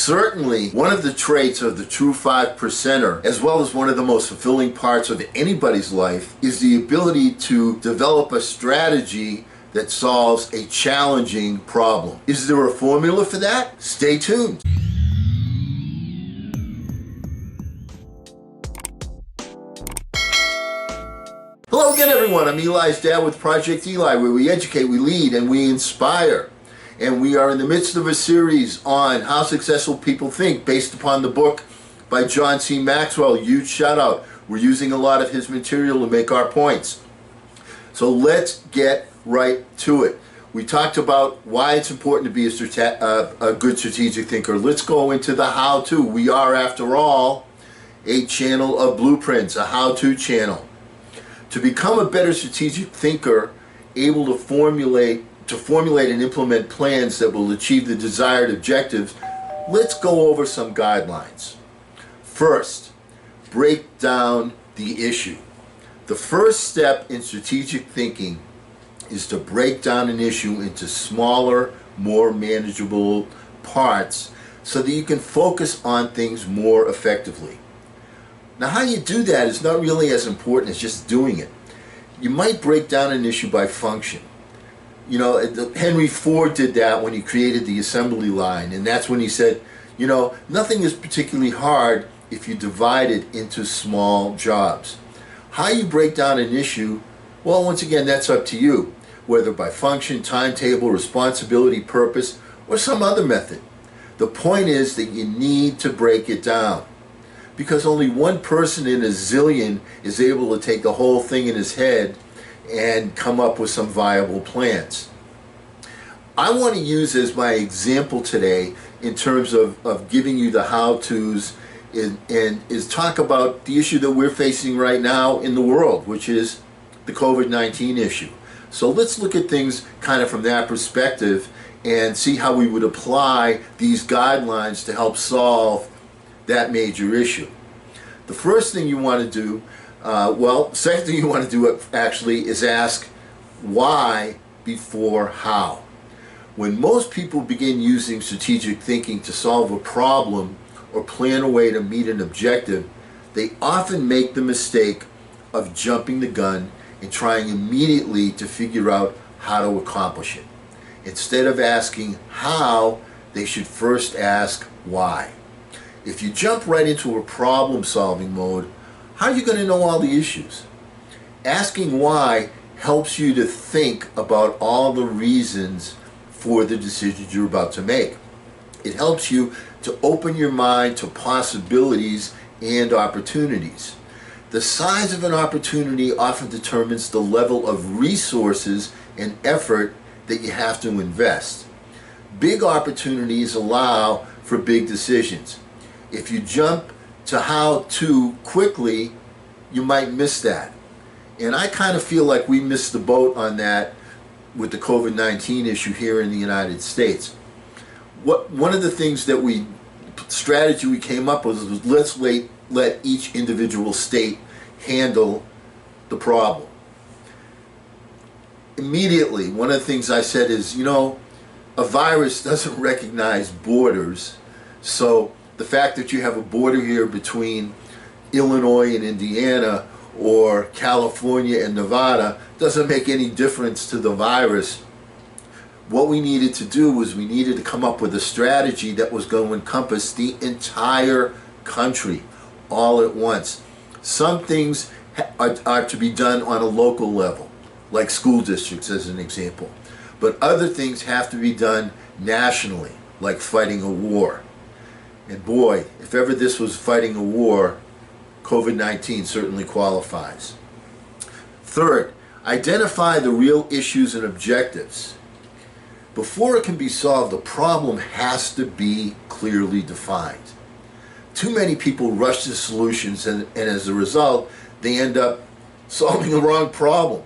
Certainly, one of the traits of the true 5%er, as well as one of the most fulfilling parts of anybody's life, is the ability to develop a strategy that solves a challenging problem. Is there a formula for that? Stay tuned. Hello again, everyone. I'm Eli's dad with Project Eli, where we educate, we lead, and we inspire. And we are in the midst of a series on how successful people think based upon the book by John C. Maxwell. Huge shout out. We're using a lot of his material to make our points. So let's get right to it. We talked about why it's important to be a good strategic thinker. Let's go into the how-to. We are, after all, a channel of blueprints, a how-to channel. To become a better strategic thinker, able to formulate and implement plans that will achieve the desired objectives, let's go over some guidelines. First, break down the issue. The first step in strategic thinking is to break down an issue into smaller, more manageable parts so that you can focus on things more effectively. Now, how you do that is not really as important as just doing it. You might break down an issue by function. You know, Henry Ford did that when he created the assembly line, and that's when he said, you know, nothing is particularly hard if you divide it into small jobs. How you break down an issue, well, once again, that's up to you, whether by function, timetable, responsibility, purpose, or some other method. The point is that you need to break it down, because only one person in a zillion is able to take the whole thing in his head and come up with some viable plans. I want to use as my example today in terms of giving you the how-tos is talk about the issue that we're facing right now in the world, which is the COVID-19 issue. So let's look at things kind of from that perspective and see how we would apply these guidelines to help solve that major issue. The first thing you want to do, second thing you want to do actually is ask why before how. When most people begin using strategic thinking to solve a problem or plan a way to meet an objective, they often make the mistake of jumping the gun and trying immediately to figure out how to accomplish it. Instead of asking how, they should first ask why. If you jump right into a problem-solving mode, how are you going to know all the issues? Asking why helps you to think about all the reasons for the decisions you're about to make. It helps you to open your mind to possibilities and opportunities. The size of an opportunity often determines the level of resources and effort that you have to invest. Big opportunities allow for big decisions. If you jump to how to quickly, you might miss that. And I kind of feel like we missed the boat on that with the COVID-19 issue here in the United States. One of the things that strategy we came up with was let's let each individual state handle the problem. Immediately, one of the things I said is, you know, a virus doesn't recognize borders, so the fact that you have a border here between Illinois and Indiana or California and Nevada doesn't make any difference to the virus. What we needed to do was we needed to come up with a strategy that was going to encompass the entire country all at once. Some things are to be done on a local level, like school districts as an example. But other things have to be done nationally, like fighting a war. And boy, if ever this was fighting a war, COVID-19 certainly qualifies. Third, identify the real issues and objectives. Before it can be solved, the problem has to be clearly defined. Too many people rush to solutions and as a result, they end up solving the wrong problem.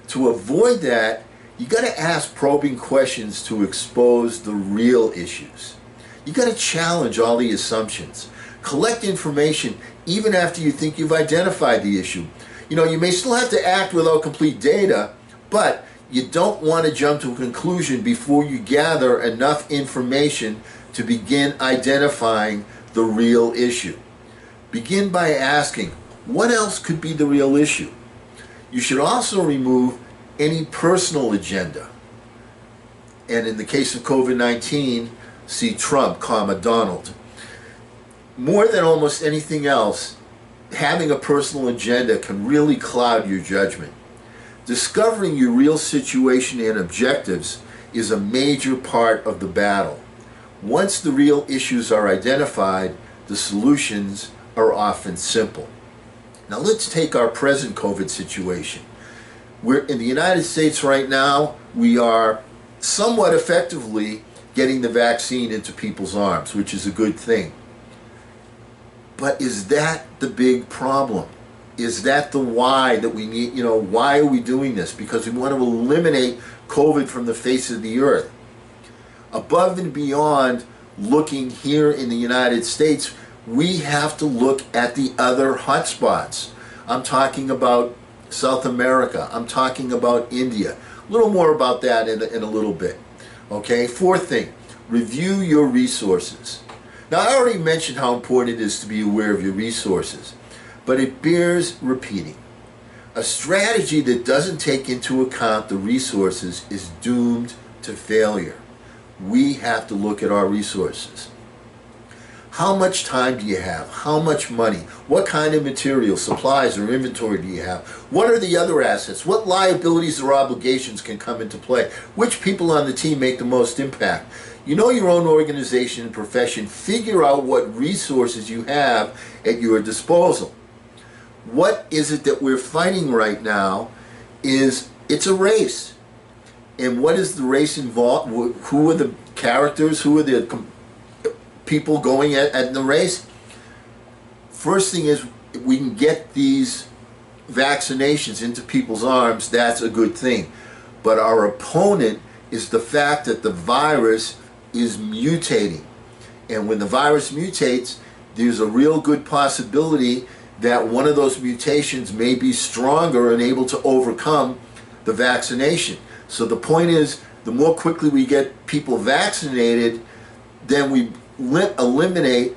To avoid that, you got to ask probing questions to expose the real issues. You got to challenge all the assumptions. Collect information even after you think you've identified the issue. You know, you may still have to act without complete data, but you don't want to jump to a conclusion before you gather enough information to begin identifying the real issue. Begin by asking, what else could be the real issue? You should also remove any personal agenda. And in the case of COVID-19, see Trump, Donald. More than almost anything else, having a personal agenda can really cloud your judgment. Discovering your real situation and objectives is a major part of the battle. Once the real issues are identified, the solutions are often simple. Now let's take our present COVID situation. We're in the United States right now, we are somewhat effectively getting the vaccine into people's arms, which is a good thing. But is that the big problem? Is that the why that we need? Why are we doing this? Because we want to eliminate COVID from the face of the earth. Above and beyond looking here in the United States, we have to look at the other hotspots. I'm talking about South America. I'm talking about India. A little more about that in a little bit. Okay, fourth thing, review your resources. Now, I already mentioned how important it is to be aware of your resources, but it bears repeating. A strategy that doesn't take into account the resources is doomed to failure. We have to look at our resources. How much time do you have? How much money? What kind of material, supplies, or inventory do you have? What are the other assets? What liabilities or obligations can come into play? Which people on the team make the most impact? You know your own organization and profession. Figure out what resources you have at your disposal. What is it that we're fighting right now? It's a race. And what is the race involved? Who are the characters? Who are the people going at the race? First thing is, we can get these vaccinations into people's arms. That's a good thing. But our opponent is the fact that the virus is mutating. And when the virus mutates, there's a real good possibility that one of those mutations may be stronger and able to overcome the vaccination. So the point is, the more quickly we get people vaccinated, then we eliminate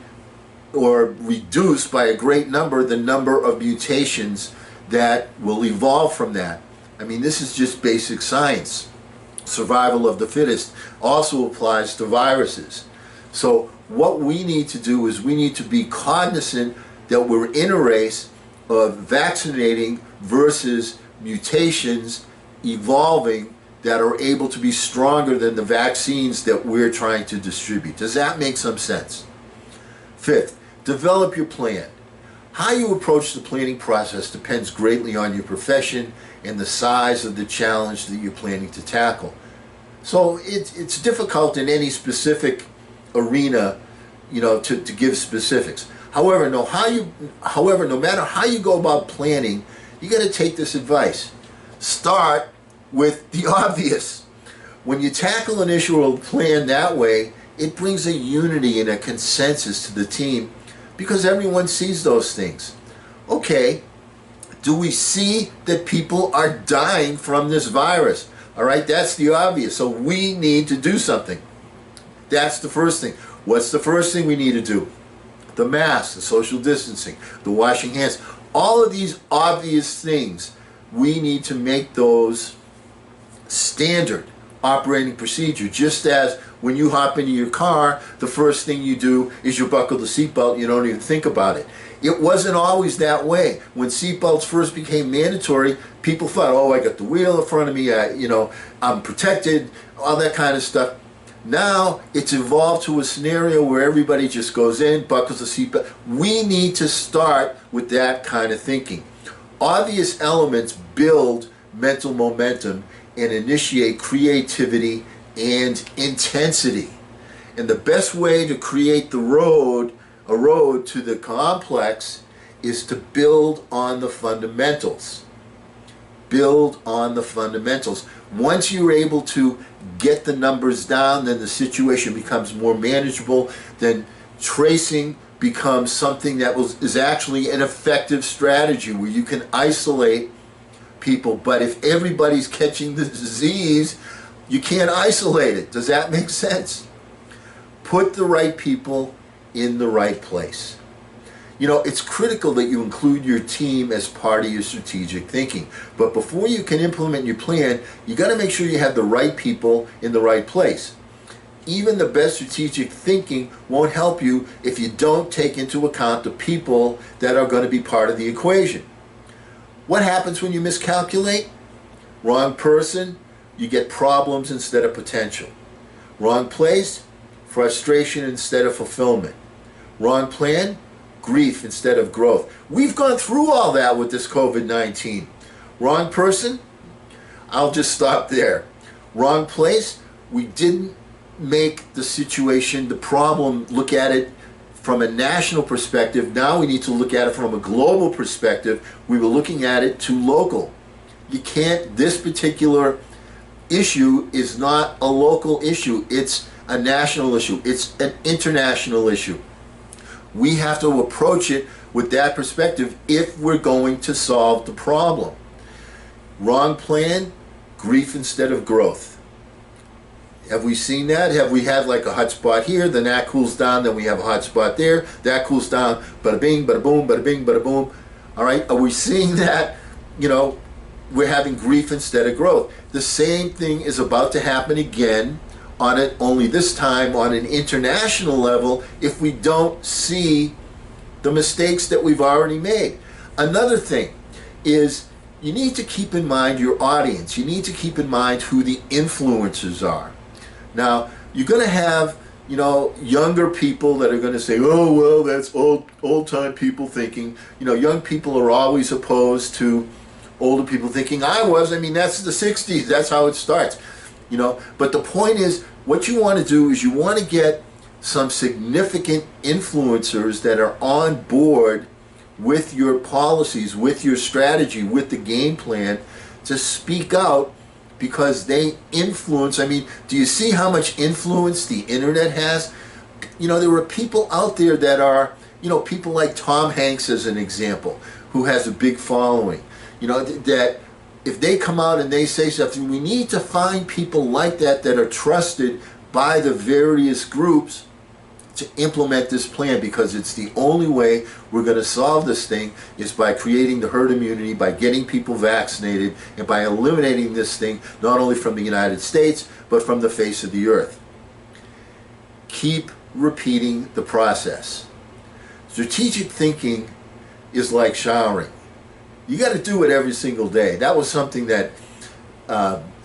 or reduce by a great number the number of mutations that will evolve from that. I mean, this is just basic science. Survival of the fittest also applies to viruses. So what we need to do is we need to be cognizant that we're in a race of vaccinating versus mutations evolving that are able to be stronger than the vaccines that we're trying to distribute. Does that make some sense? Fifth, develop your plan. How you approach the planning process depends greatly on your profession and the size of the challenge that you're planning to tackle. So it's difficult in any specific arena, to give specifics. However, no matter how you go about planning, you got to take this advice. Start with the obvious. When you tackle an issue or plan that way, it brings a unity and a consensus to the team because everyone sees those things. Okay, do we see that people are dying from this virus? All right, that's the obvious. So we need to do something. That's the first thing. What's the first thing we need to do? The mask, the social distancing, the washing hands. All of these obvious things, we need to make those standard operating procedure. Just as when you hop into your car, the first thing you do is you buckle the seatbelt. You don't even think about it. It wasn't always that way. When seatbelts first became mandatory, people thought, oh, I got the wheel in front of me, I'm protected, all that kind of stuff. Now it's evolved to a scenario where everybody just goes in, buckles the seatbelt. We need to start with that kind of thinking. Obvious elements build mental momentum and initiate creativity and intensity. And the best way to create a road to the complex is to build on the fundamentals. Build on the fundamentals. Once you're able to get the numbers down, then the situation becomes more manageable. Then tracing becomes something that is actually an effective strategy where you can isolate people. But if everybody's catching the disease, you can't isolate it. Does that make sense? Put the right people in the right place. You know, it's critical that you include your team as part of your strategic thinking. But before you can implement your plan, you got to make sure you have the right people in the right place. Even the best strategic thinking won't help you if you don't take into account the people that are going to be part of the equation. What happens when you miscalculate? Wrong person, you get problems instead of potential. Wrong place, frustration instead of fulfillment. Wrong plan, grief instead of growth. We've gone through all that with this COVID-19. Wrong person, I'll just stop there. Wrong place, we didn't make the situation, the problem, look at it from a national perspective. Now we need to look at it from a global perspective. We were looking at it too local. You can't, this particular issue is not a local issue. It's a national issue. It's an international issue. We have to approach it with that perspective if we're going to solve the problem. Wrong plan, grief instead of growth. Have we seen that? Have we had like a hot spot here, then that cools down, then we have a hot spot there, that cools down, bada bing, bada boom, bada bing, bada boom. All right, are we seeing that? You know, we're having grief instead of growth. The same thing is about to happen again on it, only this time on an international level, if we don't see the mistakes that we've already made. Another thing is you need to keep in mind your audience. You need to keep in mind who the influencers are. Now, you're going to have, you know, younger people that are going to say, oh, well, that's old-time people thinking. You know, young people are always opposed to older people thinking. I mean, that's the 60s. That's how it starts. You know, but the point is, what you want to do is you want to get some significant influencers that are on board with your policies, with your strategy, with the game plan to speak out, because they influence. I mean, do you see how much influence the internet has? You know, there are people out there that are, you know, people like Tom Hanks as an example, who has a big following. You know, that if they come out and they say something, we need to find people like that that are trusted by the various groups to implement this plan, because it's the only way we're going to solve this thing is by creating the herd immunity, by getting people vaccinated, and by eliminating this thing not only from the United States but from the face of the earth. Keep repeating the process. Strategic thinking is like showering. You got to do it every single day. That was something that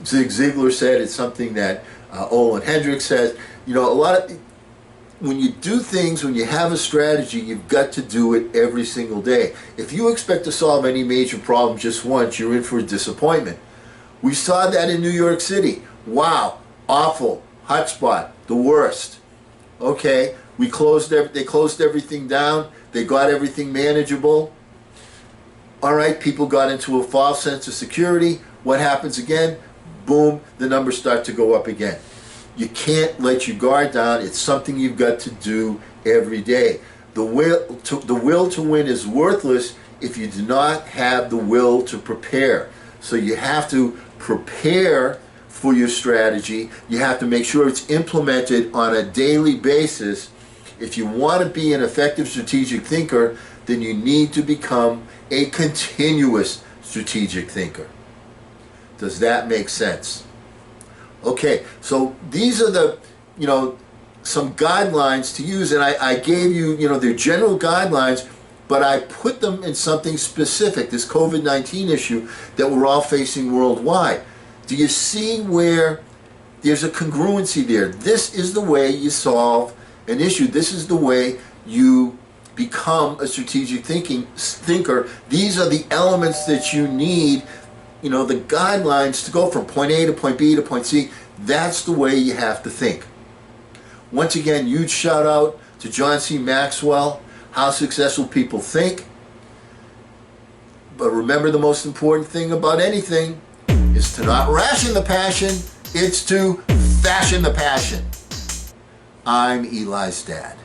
Zig Ziglar said. It's something that Olin Hendricks says. You know, when you do things, when you have a strategy, you've got to do it every single day. If you expect to solve any major problem just once, you're in for a disappointment. We saw that in New York City. Wow, awful, hotspot, the worst. Okay, they closed everything down. They got everything manageable. All right, people got into a false sense of security. What happens again? Boom, the numbers start to go up again. You can't let your guard down. It's something you've got to do every day. The will to win is worthless if you do not have the will to prepare. So you have to prepare for your strategy. You have to make sure it's implemented on a daily basis. If you want to be an effective strategic thinker, then you need to become a continuous strategic thinker. Does that make sense? Okay, so these are the, you know, some guidelines to use, and I gave you, you know, they're general guidelines, but I put them in something specific, this COVID-19 issue that we're all facing worldwide. Do you see where there's a congruency there? This is the way you solve an issue. This is the way you become a strategic thinker. These are the elements that you need, you know, the guidelines to go from point A to point B to point C. That's the way you have to think. Once again, huge shout out to John C. Maxwell, How Successful People Think. But remember, the most important thing about anything is to not ration the passion, it's to fashion the passion. I'm Eli's dad.